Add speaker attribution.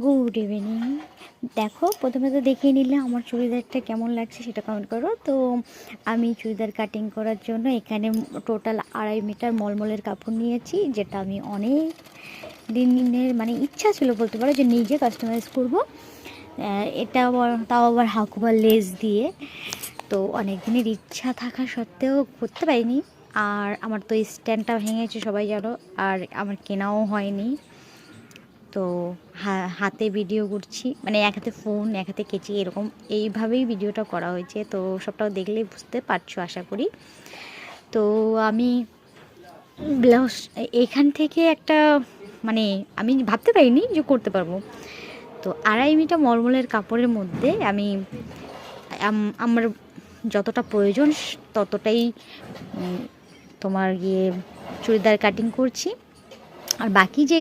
Speaker 1: Good evening. দেখো, প্রথমে তো দেখিয়ে নিলে আমার চুড়িদারটা কেমন লাগছে সেটা কমেন্ট করো। তো আমি চুড়িদার কাটিং করার জন্য এখানে টোটাল 2.5 মিটার মলমলের কাপড় নিয়েছি, যেটা আমি অনেক দিনের মানে ইচ্ছা ছিল বলতে পারো যে নিজে কাস্টমাইজ করব। এটা আবার তাও আবার হাকুবা লেস দিয়ে। তো অনেক দিনের ইচ্ছা থাকা সত্ত্বেও করতে পারিনি। আর আমার তো স্ট্যান্ডটা ভেঙেছে সবাই জানো, আর আমার কেনাও হয়নি। তো হাতে ভিডিও করছি, মানে এক হাতে ফোন এক হাতে কেচি, এরকম এইভাবেই ভিডিওটা করা হয়েছে। তো সবটাও দেখলেই বুঝতে পারছো আশা করি। তো আমি ব্লাউজ এখান থেকে একটা মানে আমি ভাবতে পারিনি যে করতে পারবো। তো 2.5 মিটার মলমলের কাপড়ের মধ্যে আমি আমার যতটা প্রয়োজন ততটাই তোমার চুড়িদার কাটিং করছি। আর বাকি যে